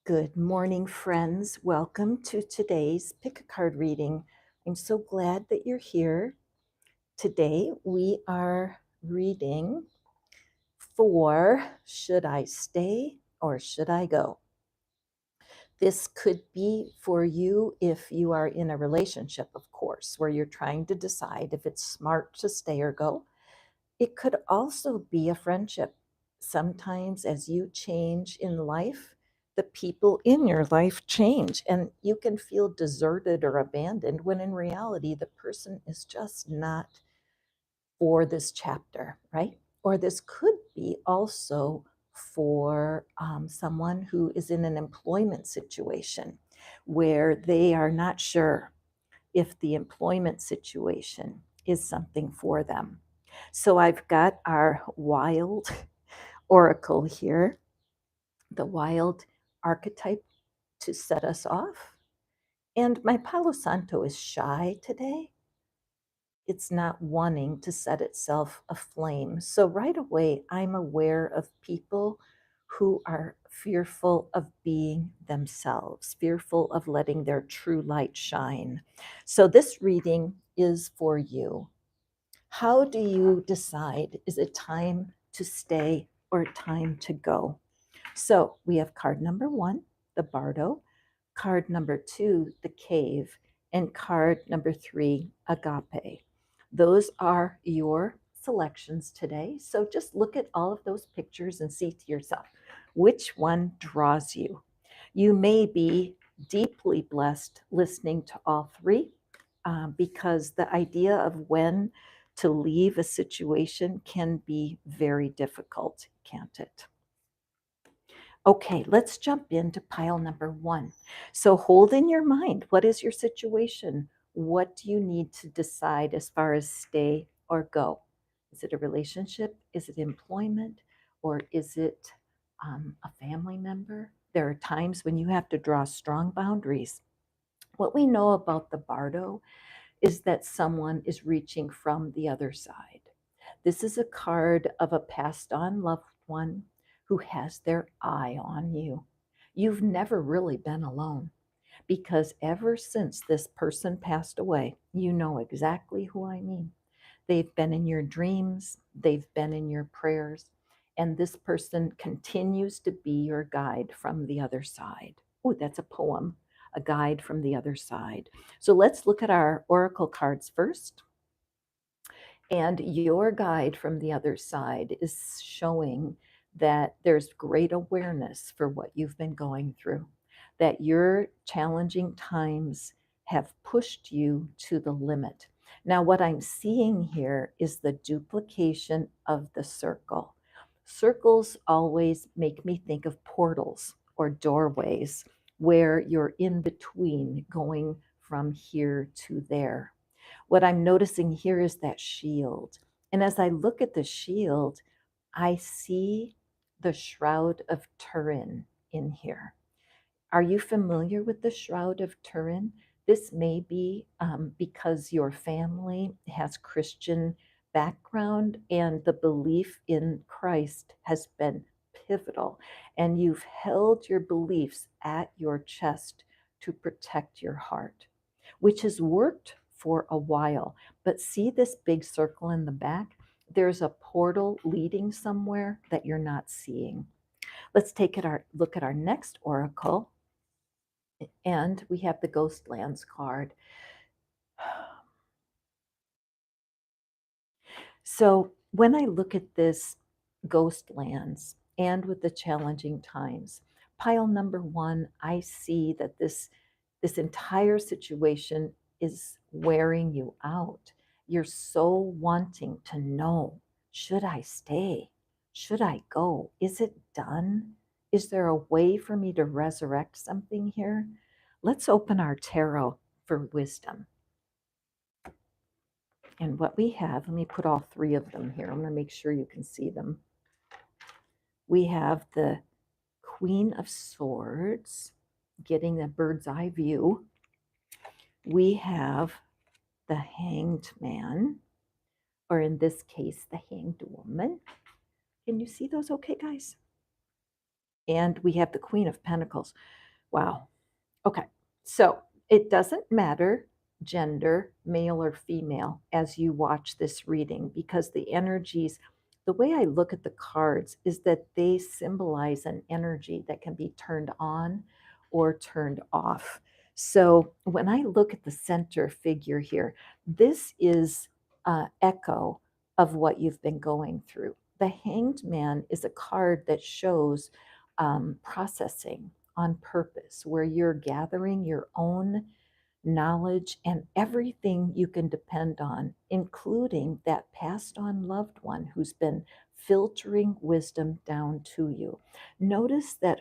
Good morning, friends. Welcome to today's Pick a Card reading. I'm so glad that you're here. Today we are reading for Should I Stay or Should I Go? This could be for you if you are in a relationship, of course, where you're trying to decide if it's smart to stay or go. It could also be a friendship. Sometimes, as you change in life, the people in your life change, and you can feel deserted or abandoned when in reality, the person is just not for this chapter, right? Or this could be also for someone who is in an employment situation where they are not sure if the employment situation is something for them. So I've got our wild oracle here, the wild archetype to set us off. And my Palo Santo is shy today. It's not wanting to set itself aflame. So right away, I'm aware of people who are fearful of being themselves, fearful of letting their true light shine. So this reading is for you. How do you decide? Is it time to stay or time to go? So we have card number 1, the Bardo, card number 2, the Cave, and card number 3, Agape. Those are your selections today. So just look at all of those pictures and see to yourself which one draws you. You may be deeply blessed listening to all three because the idea of when to leave a situation can be very difficult, can't it? Okay, let's jump into pile number 1. So hold in your mind, what is your situation? What do you need to decide as far as stay or go? Is it a relationship? Is it employment? Or is it a family member? There are times when you have to draw strong boundaries. What we know about the Bardo is that someone is reaching from the other side. This is a card of a passed on loved one who has their eye on you. You've never really been alone because ever since this person passed away, you know exactly who I mean. They've been in your dreams, they've been in your prayers, and this person continues to be your guide from the other side. Oh, that's a poem, a guide from the other side. So let's look at our oracle cards first. And your guide from the other side is showing that there's great awareness for what you've been going through, that your challenging times have pushed you to the limit. Now, what I'm seeing here is the duplication of the circle. Circles always make me think of portals or doorways where you're in between going from here to there. What I'm noticing here is that shield. And as I look at the shield, I see the Shroud of Turin in here. Are you familiar with the Shroud of Turin? This may be because your family has Christian background and the belief in Christ has been pivotal, and you've held your beliefs at your chest to protect your heart, which has worked for a while. But see this big circle in the back? There's a portal leading somewhere that you're not seeing. Let's take a look at our next oracle, and we have the Ghostlands card. So when I look at this Ghostlands and with the challenging times, pile number 1, I see that this entire situation is wearing you out. You're so wanting to know, should I stay? Should I go? Is it done? Is there a way for me to resurrect something here? Let's open our tarot for wisdom. And what we have, let me put all 3 of them here. I'm going to make sure you can see them. We have the Queen of Swords, getting a bird's eye view. We have the Hanged Man, or in this case, the Hanged Woman. Can you see those okay, guys? And we have the Queen of Pentacles. Wow. Okay. So it doesn't matter gender, male or female, as you watch this reading, because the energies, the way I look at the cards is that they symbolize an energy that can be turned on or turned off. So when I look at the center figure here, this is an echo of what you've been going through. The Hanged Man is a card that shows processing on purpose, where you're gathering your own knowledge and everything you can depend on, including that passed on loved one who's been filtering wisdom down to you. Notice that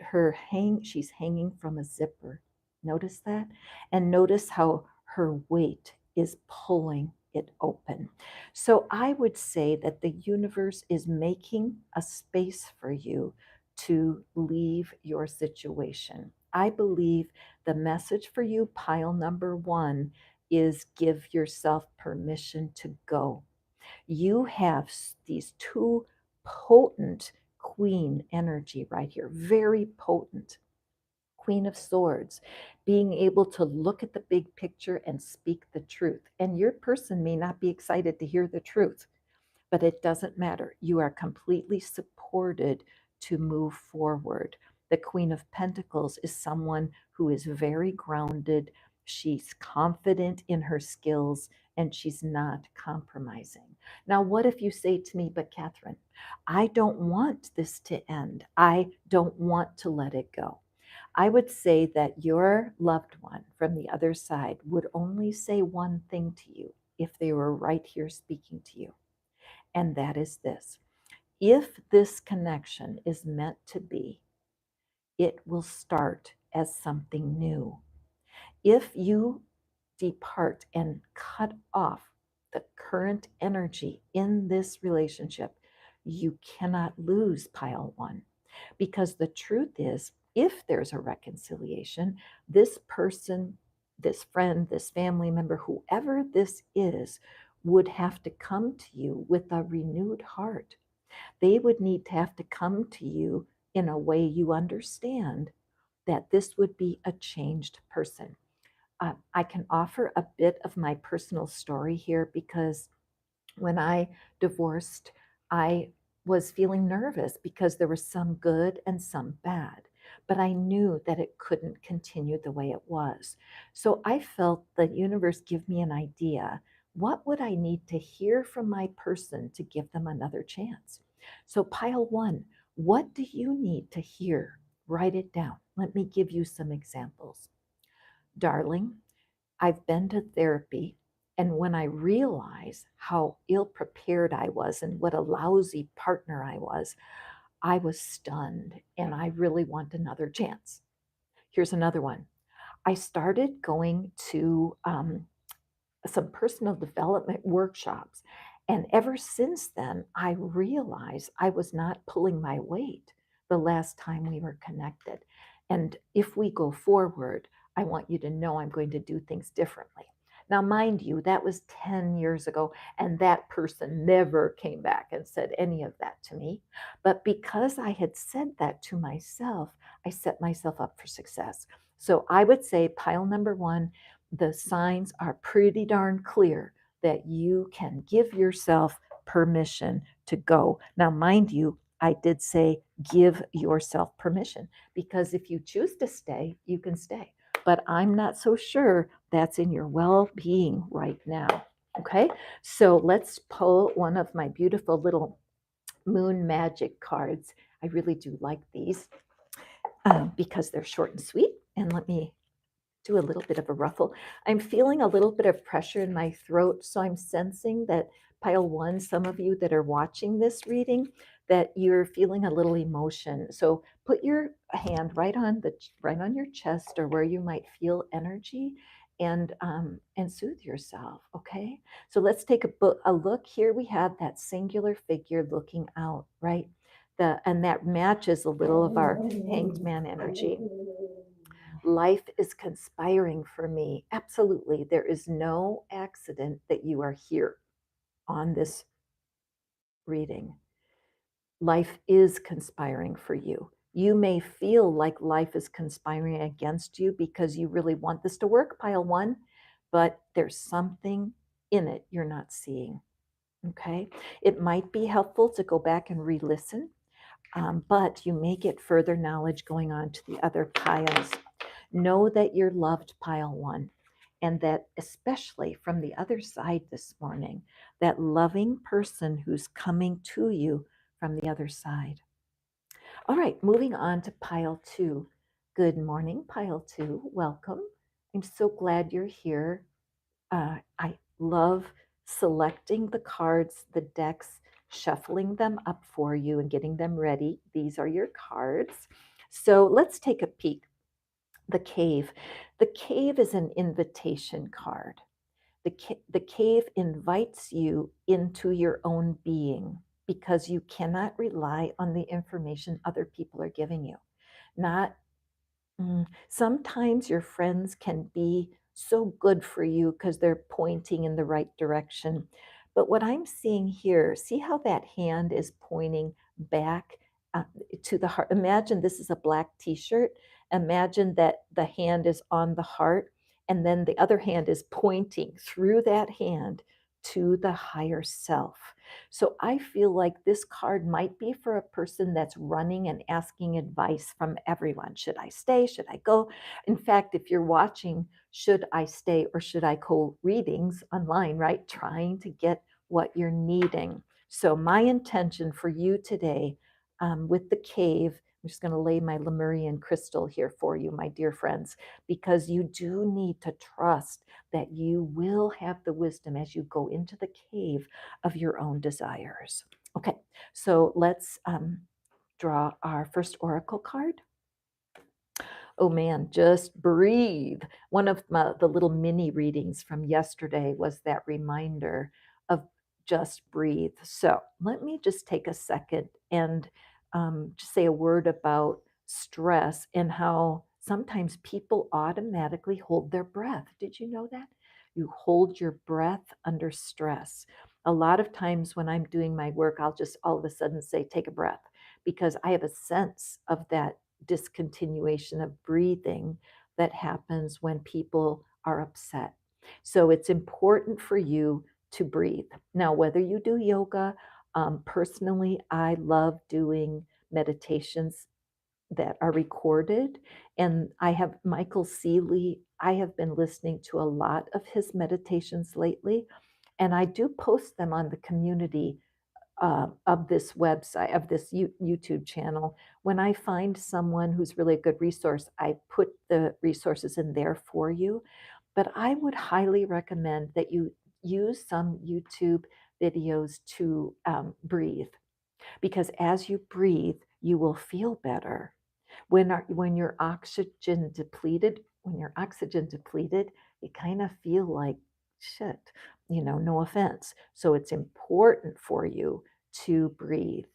she's hanging from a zipper. Notice that? And notice how her weight is pulling it open. So I would say that the universe is making a space for you to leave your situation. I believe the message for you, pile number one, is give yourself permission to go. You have these two potent queen energy right here, very potent. Queen of Swords, being able to look at the big picture and speak the truth. And your person may not be excited to hear the truth, but it doesn't matter. You are completely supported to move forward. The Queen of Pentacles is someone who is very grounded. She's confident in her skills and she's not compromising. Now, what if you say to me, but Catherine, I don't want this to end. I don't want to let it go. I would say that your loved one from the other side would only say one thing to you if they were right here speaking to you. And that is this: if this connection is meant to be, it will start as something new. If you depart and cut off the current energy in this relationship, you cannot lose pile one. Because the truth is, if there's a reconciliation, this person, this friend, this family member, whoever this is, would have to come to you with a renewed heart. They would need to have to come to you in a way you understand that this would be a changed person. I can offer a bit of my personal story here because when I divorced, I was feeling nervous because there was some good and some bad, but I knew that it couldn't continue the way it was. So I felt the universe give me an idea. What would I need to hear from my person to give them another chance? So, pile one, what do you need to hear? Write it down. Let me give you some examples. Darling, I've been to therapy, and when I realized how ill prepared I was and what a lousy partner I was stunned, and I really want another chance. Here's another one. I started going to some personal development workshops. And ever since then, I realized I was not pulling my weight the last time we were connected. And if we go forward, I want you to know I'm going to do things differently. Now, mind you, that was 10 years ago, and that person never came back and said any of that to me. But because I had said that to myself, I set myself up for success. So I would say pile number one, the signs are pretty darn clear that you can give yourself permission to go. Now, mind you, I did say give yourself permission, because if you choose to stay, you can stay. But I'm not so sure that's in your well being right now. Okay, so let's pull one of my beautiful little moon magic cards. I really do like these because they're short and sweet. And let me do a little bit of a ruffle. I'm feeling a little bit of pressure in my throat, so I'm sensing that pile one, some of you that are watching this reading, that you're feeling a little emotion. So put your hand right on your chest or where you might feel energy, and soothe yourself. Okay. So let's take a look. Here we have that singular figure looking out, right? And that matches a little of our Hanged Man energy. Life is conspiring for me. Absolutely. There is no accident that you are here on this reading. Life is conspiring for you. You may feel like life is conspiring against you because you really want this to work, pile one, but there's something in it you're not seeing. Okay. It might be helpful to go back and re listen, but you may get further knowledge going on to the other piles. Know that you're loved, pile one, and that especially from the other side this morning, that loving person who's coming to you from the other side. All right, moving on to pile two. Good morning, pile two. Welcome. I'm so glad you're here. I love selecting the cards, the decks, shuffling them up for you and getting them ready. These are your cards. So let's take a peek. The cave. The cave is an invitation card. The cave invites you into your own being because you cannot rely on the information other people are giving you. Not Sometimes your friends can be so good for you because they're pointing in the right direction. But what I'm seeing here, see how that hand is pointing back uh, to the heart? Imagine this is a black t shirt. Imagine that the hand is on the heart, and then the other hand is pointing through that hand to the higher self. So I feel like this card might be for a person that's running and asking advice from everyone. Should I stay? Should I go? In fact, if you're watching, should I stay or should I go readings online, right? Trying to get what you're needing. So, my intention for you today with the cave, I'm just going to lay my Lemurian crystal here for you, my dear friends, because you do need to trust that you will have the wisdom as you go into the cave of your own desires. Okay, so let's draw our first oracle card. Oh man, just breathe. One of the little mini readings from yesterday was that reminder of just breathe. So let me just take a second and just say a word about stress and how sometimes people automatically hold their breath. Did you know that? You hold your breath under stress. A lot of times when I'm doing my work, I'll just all of a sudden say, take a breath, because I have a sense of that discontinuation of breathing that happens when people are upset. So it's important for you to breathe. Now, whether you do yoga, personally, I love doing meditations that are recorded. And I have Michael Seeley, I have been listening to a lot of his meditations lately, and I do post them on the community of this website, of this YouTube channel. When I find someone who's really a good resource, I put the resources in there for you. But I would highly recommend that you use some YouTube videos to breathe, because as you breathe, you will feel better. When you're oxygen depleted, you kind of feel like shit, no offense. So it's important for you to breathe.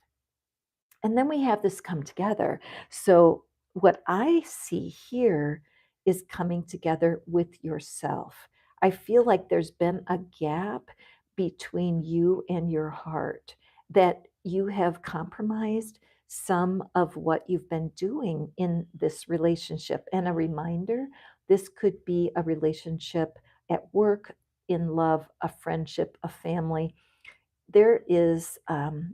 And then we have this come together. So, what I see here is coming together with yourself. I feel like there's been a gap between you and your heart, that you have compromised some of what you've been doing in this relationship. And a reminder, this could be a relationship at work, in love, a friendship, a family. There is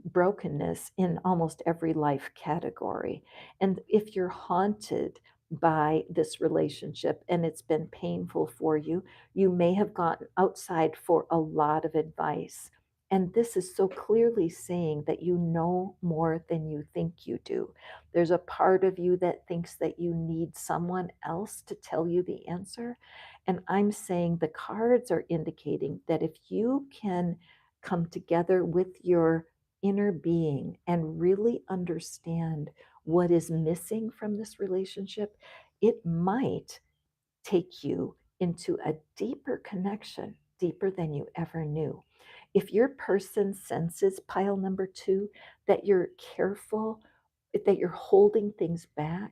brokenness in almost every life category. And if you're haunted by this relationship and it's been painful for you, you may have gotten outside for a lot of advice. And this is so clearly saying that you know more than you think you do. There's a part of you that thinks that you need someone else to tell you the answer. And I'm saying the cards are indicating that if you can come together with your inner being and really understand what is missing from this relationship, it might take you into a deeper connection, deeper than you ever knew. If your person senses, pile number two, that you're careful, that you're holding things back,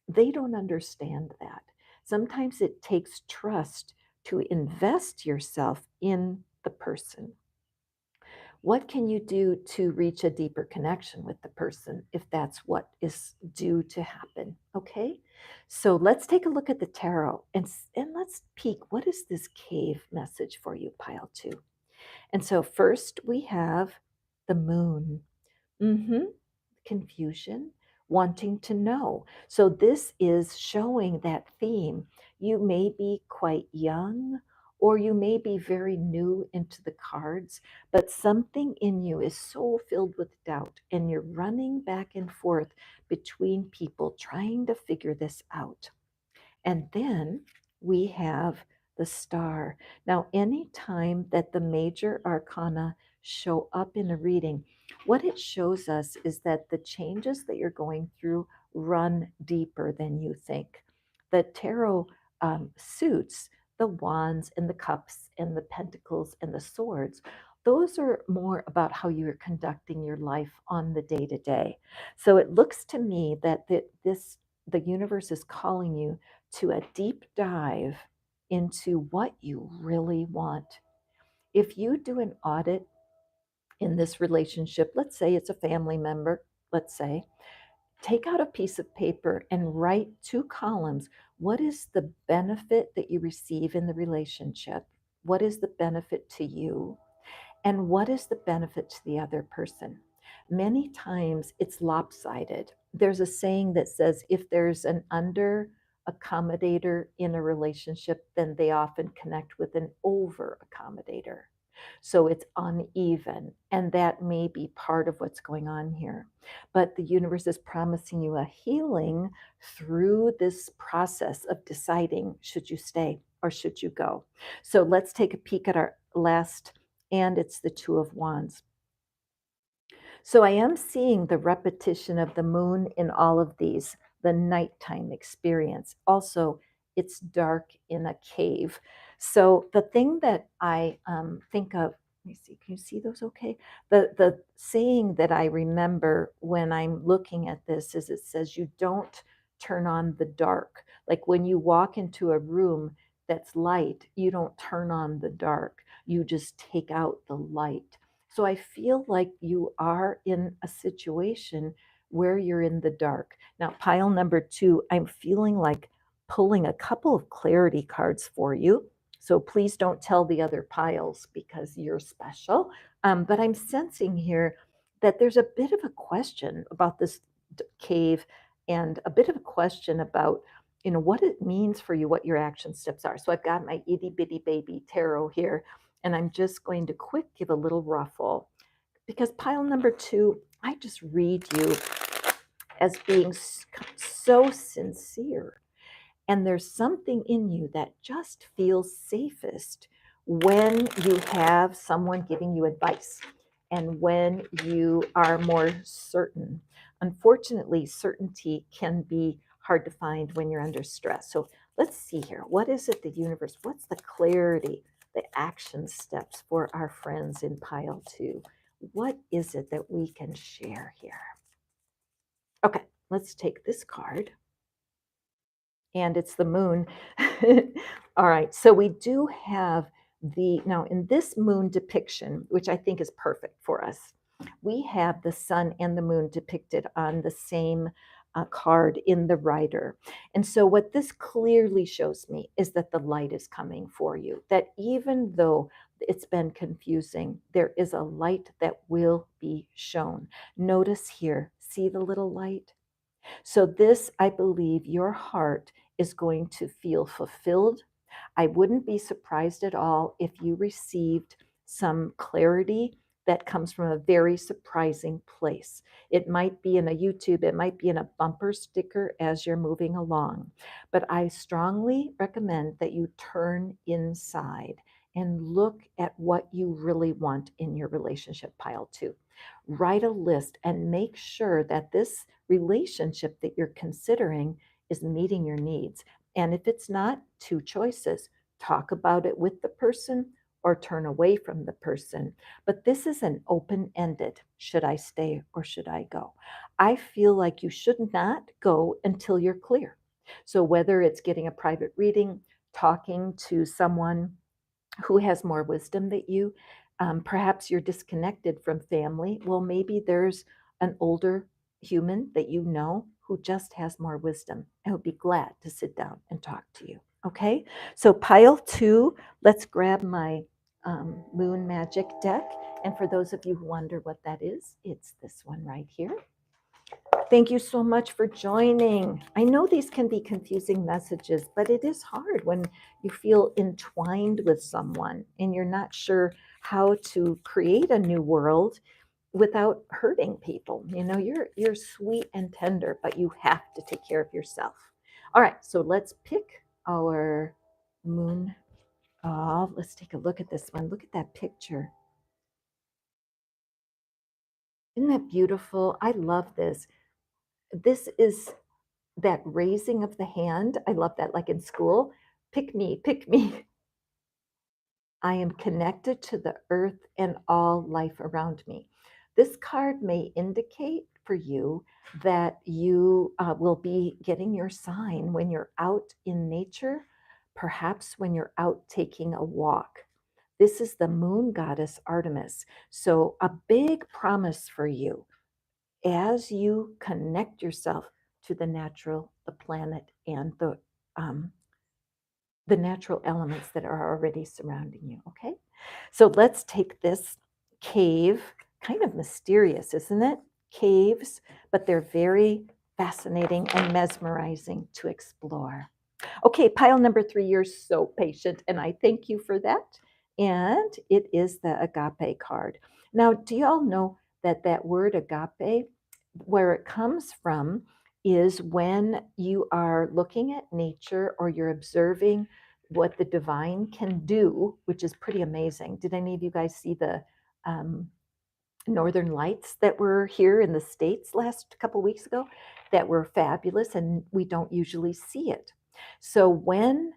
they don't understand that. Sometimes it takes trust to invest yourself in the person. What can you do to reach a deeper connection with the person if that's what is due to happen? Okay. So let's take a look at the tarot and let's peek. What is this cave message for you, pile two? And so first we have the moon. Mm-hmm. Confusion, wanting to know. So this is showing that theme. You may be quite young or you may be very new into the cards, but something in you is so filled with doubt and you're running back and forth between people trying to figure this out. And then we have the star. Now, any time that the major arcana show up in a reading, what it shows us is that the changes that you're going through run deeper than you think. The tarot suits the wands and the cups and the pentacles and the swords. Those are more about how you're conducting your life on the day to day. So it looks to me that the universe is calling you to a deep dive into what you really want. If you do an audit in this relationship, let's say it's a family member, let's say, take out a piece of paper and write 2 columns. What is the benefit that you receive in the relationship? What is the benefit to you? And what is the benefit to the other person? Many times it's lopsided. There's a saying that says if there's an under accommodator in a relationship, then they often connect with an over accommodator. So it's uneven, and that may be part of what's going on here. But the universe is promising you a healing through this process of deciding should you stay or should you go. So let's take a peek at our last, and it's the Two of Wands. So I am seeing the repetition of the moon in all of these, the nighttime experience. Also, it's dark in a cave. So the thing that I think of, let me see, can you see those okay? The saying that I remember when I'm looking at this is it says you don't turn on the dark. Like when you walk into a room that's light, you don't turn on the dark. You just take out the light. So I feel like you are in a situation where you're in the dark. Now, pile number 2, I'm feeling like pulling a couple of clarity cards for you. So please don't tell the other piles because you're special. But I'm sensing here that there's a bit of a question about this cave and a bit of a question about what it means for you, what your action steps are. So I've got my itty bitty baby tarot here, and I'm just going to quick give a little ruffle because pile number 2, I just read you as being so sincere. And there's something in you that just feels safest when you have someone giving you advice and when you are more certain. Unfortunately, certainty can be hard to find when you're under stress. So let's see here. What is it, the universe? What's the clarity, the action steps for our friends in pile 2? What is it that we can share here? Okay, let's take this card. And it's the moon. All right, so we do have now in this moon depiction, which I think is perfect for us, we have the sun and the moon depicted on the same card in the rider. And so what this clearly shows me is that the light is coming for you, that even though it's been confusing, there is a light that will be shown. Notice here, see the little light? So, this, I believe, your heart is going to feel fulfilled. I wouldn't be surprised at all if you received some clarity that comes from a very surprising place. It might be in a YouTube, it might be in a bumper sticker as you're moving along. But I strongly recommend that you turn inside and look at what you really want in your relationship, pile 2. Write a list and make sure that this relationship that you're considering is meeting your needs. And if it's not, 2 choices: talk about it with the person or turn away from the person. But this is an open ended: should I stay or should I go? I feel like you should not go until you're clear. So, whether it's getting a private reading, talking to someone who has more wisdom than you, Perhaps you're disconnected from family. Well, maybe there's an older human that you know who just has more wisdom and would be glad to sit down and talk to you. Okay, so pile two, let's grab my moon magic deck. And for those of you who wonder what that is, it's this one right here. Thank you so much for joining. I know these can be confusing messages, but it is hard when you feel entwined with someone and you're not sure how to create a new world without hurting people. You know, you're sweet and tender, but you have to take care of yourself. All right, so let's pick our moon. Oh, let's take a look at this one. Look at that picture. Isn't that beautiful? I love this. This is that raising of the hand. I love that, like in school. Pick me, pick me. I am connected to the earth and all life around me. This card may indicate for you that you will be getting your sign when you're out in nature, perhaps when you're out taking a walk. This is the moon goddess Artemis. So, a big promise for you as you connect yourself to the natural, the planet, and um, the natural elements that are already surrounding you. Okay, so let's take this cave. Kind of mysterious, isn't it? Caves, but they're very fascinating and mesmerizing to explore. Okay, pile number three, you're so patient, and I thank you for that. And it is the agape card. Now, do you all know that that word agape, where it comes from, is when you are looking at nature or you're observing what the divine can do, which is pretty amazing. Did any of you guys see the um, northern lights that were here in the States last couple weeks ago that were fabulous, and we don't usually see it. So when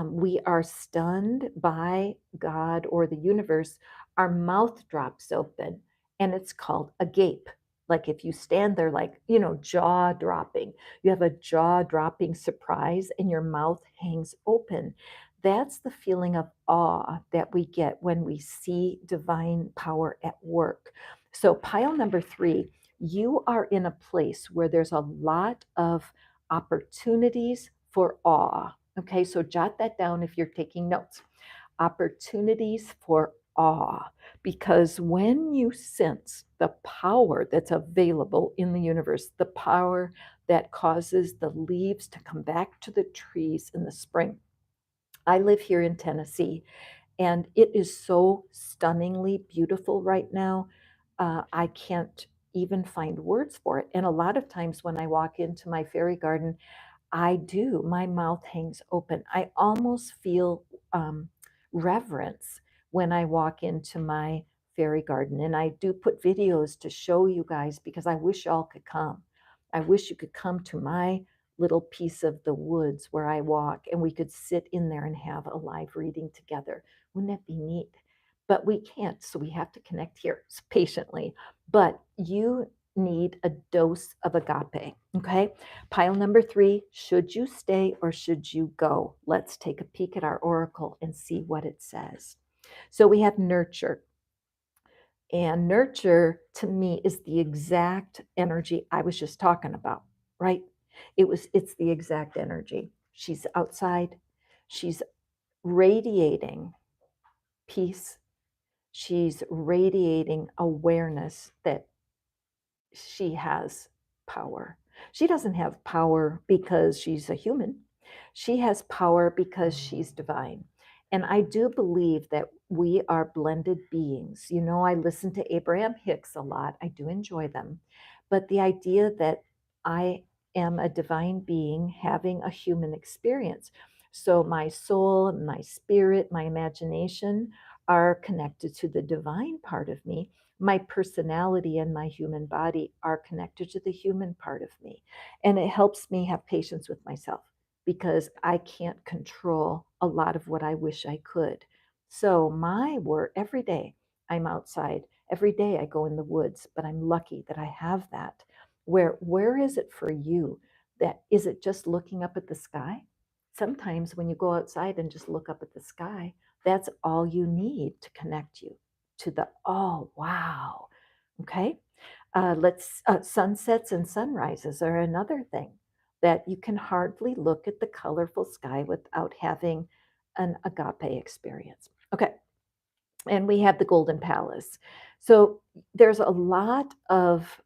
we are stunned by God or the universe, our mouth drops open and it's called a gape. Like if you stand there, like, you know, jaw dropping, you have a jaw dropping surprise and your mouth hangs open. That's the feeling of awe that we get when we see divine power at work. So, pile number three, you are in a place where there's a lot of opportunities for awe. Okay, so jot that down if you're taking notes. Opportunities for awe, because when you sense the power that's available in the universe, the power that causes the leaves to come back to the trees in the spring. I live here in Tennessee, and it is so stunningly beautiful right now. I can't even find words for it. And a lot of times when I walk into my fairy garden, I do. My mouth hangs open. I almost feel reverence when I walk into my fairy garden. And I do put videos to show you guys because I wish y'all could come. I wish you could come to my little piece of the woods where I walk and we could sit in there and have a live reading together. Wouldn't that be neat? But we can't, so we have to connect here patiently. But you need a dose of agape, okay? Pile number three, should you stay or should you go? Let's take a peek at our oracle and see what it says. So we have nurture. And nurture to me is the exact energy I was just talking about, right? It's the exact energy. She's outside. She's radiating peace. She's radiating awareness that she has power. She doesn't have power because she's a human. She has power because she's divine. And I do believe that we are blended beings. You know, I listen to Abraham Hicks a lot. I do enjoy them. But the idea that I am a divine being having a human experience. So my soul, my spirit, my imagination are connected to the divine part of me. My personality and my human body are connected to the human part of me. And it helps me have patience with myself because I can't control a lot of what I wish I could. So, my work every day, I'm outside. Every day I go in the woods, but I'm lucky that I have that. Where is it for you? That is it just looking up at the sky? Sometimes when you go outside and just look up at the sky, that's all you need to connect you to the, oh, wow. Okay. Sunsets and sunrises are another thing that you can hardly look at the colorful sky without having an agape experience. Okay. And we have the Golden Palace. So there's a lot of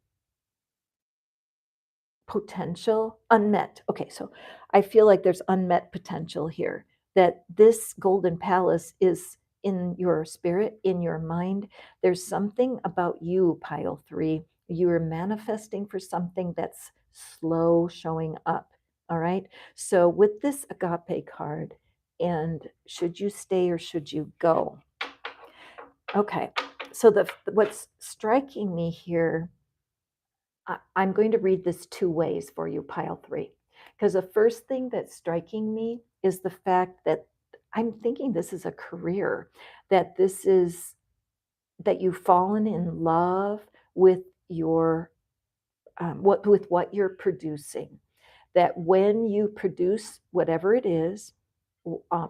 potential unmet. Okay, so I feel like there's unmet potential here, that this Golden Palace is in your spirit, in your mind. There's something about you, pile 3. You're manifesting for something that's slow showing up. All right. So with this agape card, and should you stay or should you go? Okay. So what's striking me here, I'm going to read this two ways for you, pile 3. Because the first thing that's striking me is the fact that I'm thinking this is a career, that this is, that you've fallen in love with your, with what you're producing, that when you produce whatever it is,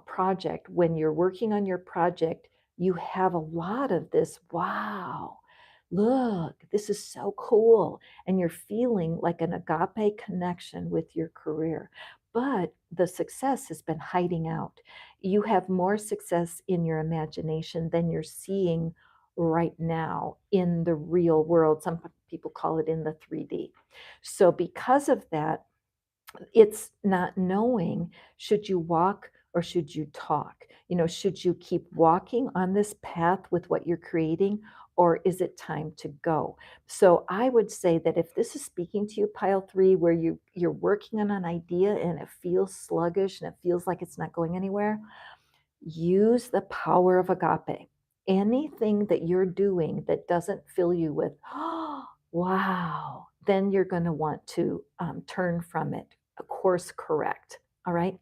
project, when you're working on your project, you have a lot of this, wow, look, this is so cool. And you're feeling like an agape connection with your career. But the success has been hiding out. You have more success in your imagination than you're seeing right now in the real world. Some people call it in the 3D. So, because of that, it's not knowing, should you walk or should you talk? Should you keep walking on this path with what you're creating, or is it time to go? So I would say that if this is speaking to you, pile 3, where you're working on an idea and it feels sluggish and it feels like it's not going anywhere, use the power of agape. Anything that you're doing that doesn't fill you with, oh, wow, then you're going to want to turn from it, course correct. All right.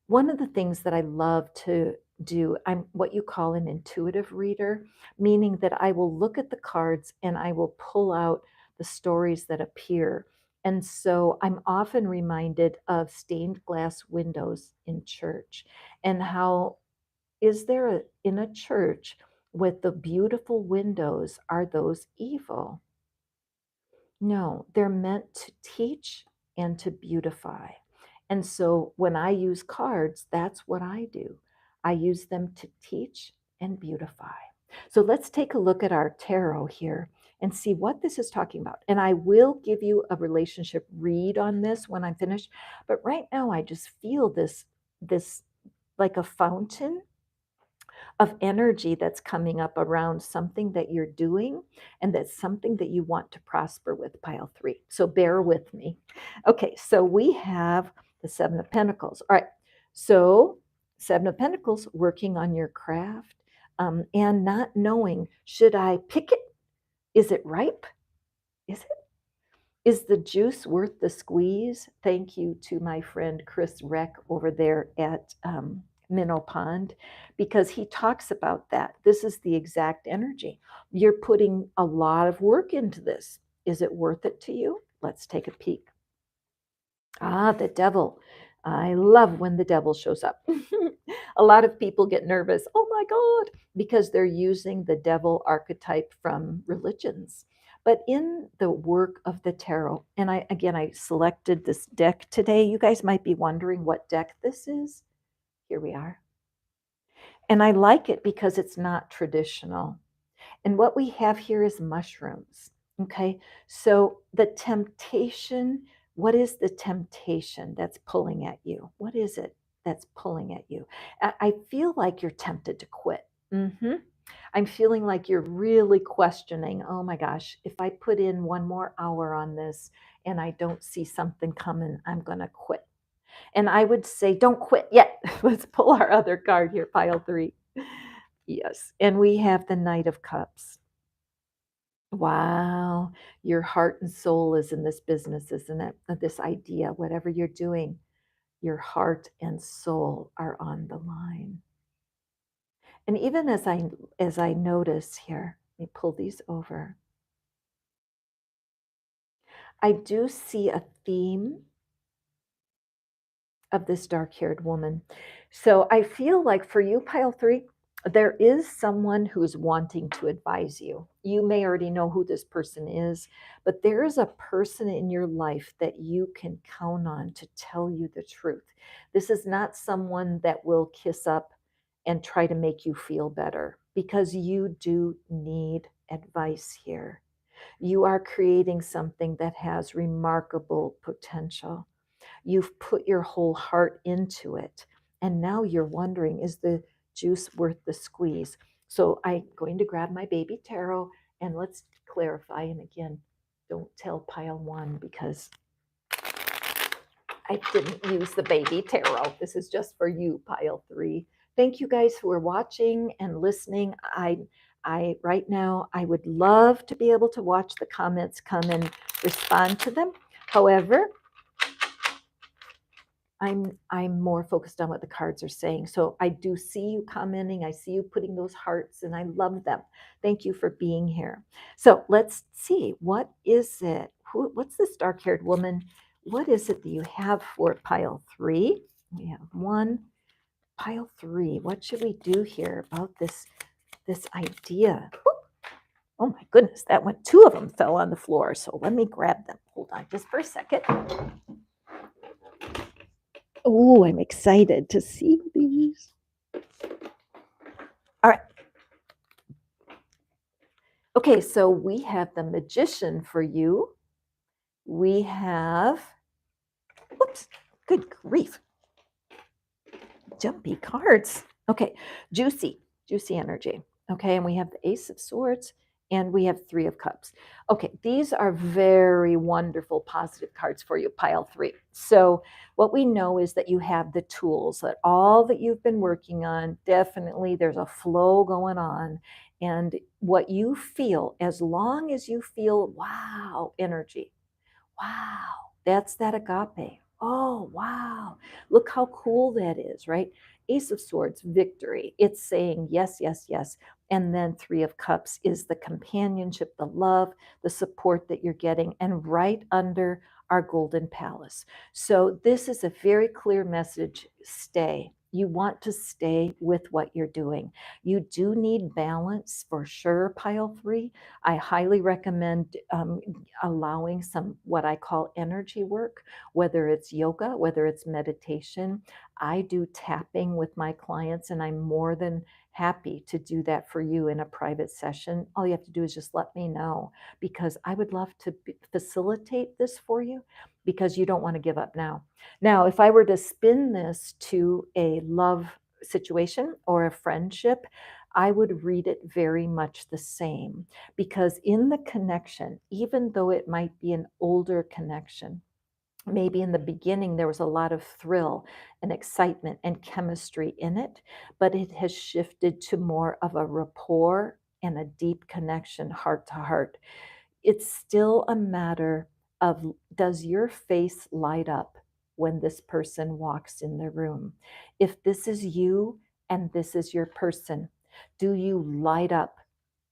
One of the things that I love to do, I'm what you call an intuitive reader, meaning that I will look at the cards and I will pull out the stories that appear. And so I'm often reminded of stained glass windows in church, and how is there in a church with the beautiful windows, are those evil? No, they're meant to teach and to beautify. And so when I use cards, that's what I do. I use them to teach and beautify. So let's take a look at our tarot here and see what this is talking about. And I will give you a relationship read on this when I'm finished. But right now I just feel this like a fountain of energy that's coming up around something that you're doing, and that's something that you want to prosper with, pile 3. So bear with me. Okay, so we have the 7 of Pentacles. All right, so 7 of Pentacles, working on your craft, and not knowing, should I pick it? Is it ripe? Is it? Is the juice worth the squeeze? Thank you to my friend Chris Reck over there at Minnow Pond, because he talks about that. This is the exact energy. You're putting a lot of work into this. Is it worth it to you? Let's take a peek. The devil. I love when the devil shows up. A lot of people get nervous. Oh my God, because they're using the devil archetype from religions. But in the work of the tarot, and I selected this deck today. You guys might be wondering what deck this is. Here we are. And I like it because it's not traditional. And what we have here is mushrooms. Okay. So the temptation, what is the temptation that's pulling at you? What is it that's pulling at you? I feel like you're tempted to quit. I'm feeling like you're really questioning, oh my gosh, if I put in one more hour on this and I don't see something coming, I'm going to quit. And I would say, don't quit yet. Let's pull our other card here, pile 3. Yes. And we have the Knight of Cups. Wow. Your heart and soul is in this business, isn't it? This idea, whatever you're doing, your heart and soul are on the line. And even as I notice here, let me pull these over. I do see a theme of this dark-haired woman. So I feel like for you, pile 3, There is someone who's wanting to advise you. You may already know who this person is, but there is a person in your life that you can count on to tell you the truth. This is not someone that will kiss up and try to make you feel better, because you do need advice here. You are creating something that has remarkable potential. You've put your whole heart into it. And now you're wondering, is the juice worth the squeeze? So I'm going to grab my baby tarot and let's clarify. And again, don't tell pile one because I didn't use the baby tarot. This is just for you, pile three. Thank you guys who are watching and listening. I right now I would love to be able to watch the comments come and respond to them. However, I'm more focused on what the cards are saying. So I do see you commenting. I see you putting those hearts, and I love them. Thank you for being here. So let's see. What is it? What's this dark-haired woman? What is it that you have for pile three? We have one. Pile three. What should we do here about this idea? Oh my goodness, that one. Two of them fell on the floor. So let me grab them. Hold on just for a second. Oh, I'm excited to see these. All right. Okay, so we have the Magician for you. We have, whoops, good grief, jumpy cards. Okay, juicy energy. Okay, and we have the Ace of Swords and we have Three of Cups. Okay, these are very wonderful, positive cards for you, pile three. So what we know is that you have the tools, that all that you've been working on, definitely there's a flow going on. And what you feel, as long as you feel, wow, energy, wow, that's that agape. Oh, wow. Look how cool that is, right? Ace of Swords, victory. It's saying yes, yes, yes. And then Three of Cups is the companionship, the love, the support that you're getting, and right under our Golden Palace. So this is a very clear message. Stay. You want to stay with what you're doing. You do need balance for sure, pile three. I highly recommend allowing some what I call energy work, whether it's yoga, whether it's meditation. I do tapping with my clients, and I'm more than happy to do that for you in a private session. All you have to do is just let me know, because I would love to facilitate this for you, because you don't want to give up now. Now, if I were to spin this to a love situation or a friendship, I would read it very much the same, because in the connection, even though it might be an older connection, maybe in the beginning there was a lot of thrill and excitement and chemistry in it, but it has shifted to more of a rapport and a deep connection, heart to heart. It's still a matter of, does your face light up when this person walks in the room? If this is you and this is your person, do you light up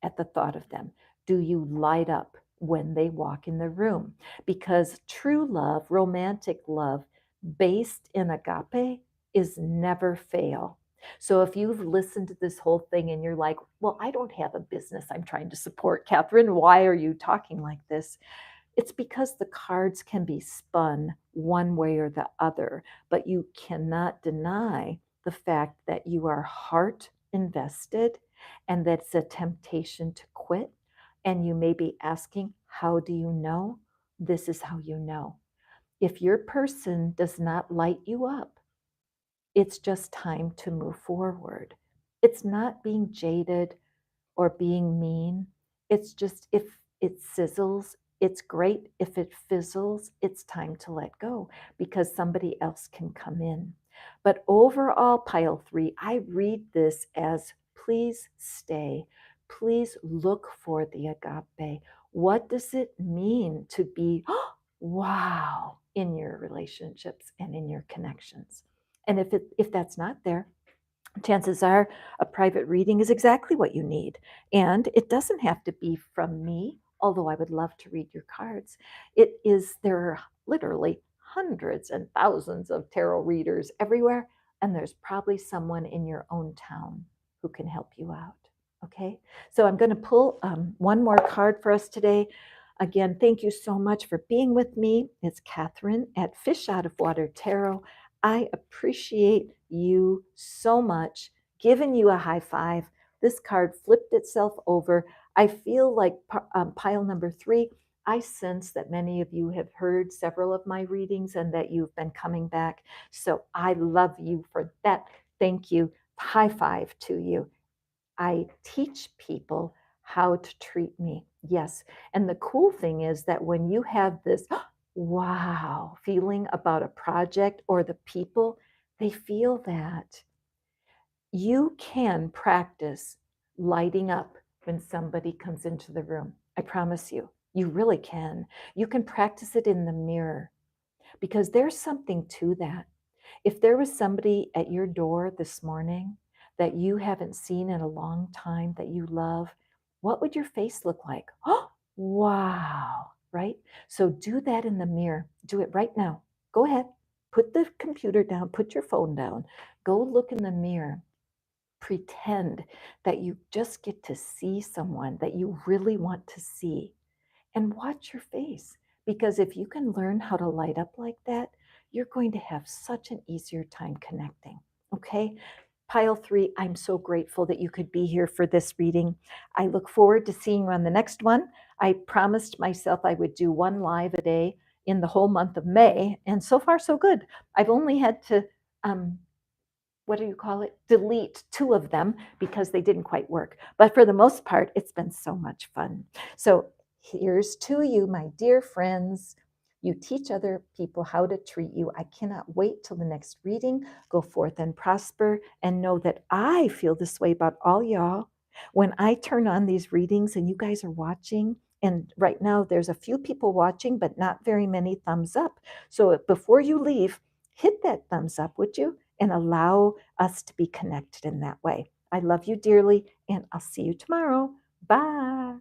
at the thought of them? Do you light up when they walk in the room? Because true love, romantic love, based in agape, is never fail. So if you've listened to this whole thing and you're like, well, I don't have a business I'm trying to support, Catherine, why are you talking like this? It's because the cards can be spun one way or the other, but you cannot deny the fact that you are heart invested and that's a temptation to quit. And you may be asking, how do you know? This is how you know. If your person does not light you up, it's just time to move forward. It's not being jaded or being mean. It's just, if it sizzles, it's great. If it fizzles, it's time to let go, because somebody else can come in. But overall, pile three, I read this as, please stay. Please look for the agape. What does it mean to be, wow, in your relationships and in your connections? And if that's not there, chances are a private reading is exactly what you need. And it doesn't have to be from me, although I would love to read your cards. There are literally hundreds and thousands of tarot readers everywhere, and there's probably someone in your own town who can help you out. Okay, so I'm going to pull one more card for us today. Again, thank you so much for being with me. It's Catherine at Fish Out of Water Tarot. I appreciate you so much. Giving you a high five. This card flipped itself over. I feel like pile number 3. I sense that many of you have heard several of my readings and that you've been coming back. So I love you for that. Thank you. High five to you. I teach people how to treat me. Yes. And the cool thing is that when you have this wow feeling about a project or the people, they feel that. You can practice lighting up when somebody comes into the room. I promise you, you really can. You can practice it in the mirror because there's something to that. If there was somebody at your door this morning that you haven't seen in a long time that you love, what would your face look like? Oh, wow, right? So do that in the mirror. Do it right now. Go ahead. Put the computer down, put your phone down. Go look in the mirror. Pretend that you just get to see someone that you really want to see and watch your face. Because if you can learn how to light up like that, you're going to have such an easier time connecting. Okay? Pile 3, I'm so grateful that you could be here for this reading. I look forward to seeing you on the next one. I promised myself I would do one live a day in the whole month of May, and so far so good. I've only had to what do you call it? Delete 2 of them because they didn't quite work. But for the most part, it's been so much fun. So here's to you, my dear friends. You teach other people how to treat you. I cannot wait till the next reading. Go forth and prosper and know that I feel this way about all y'all. When I turn on these readings and you guys are watching, and right now there's a few people watching, but not very many thumbs up. So before you leave, hit that thumbs up, would you? And allow us to be connected in that way. I love you dearly, and I'll see you tomorrow. Bye.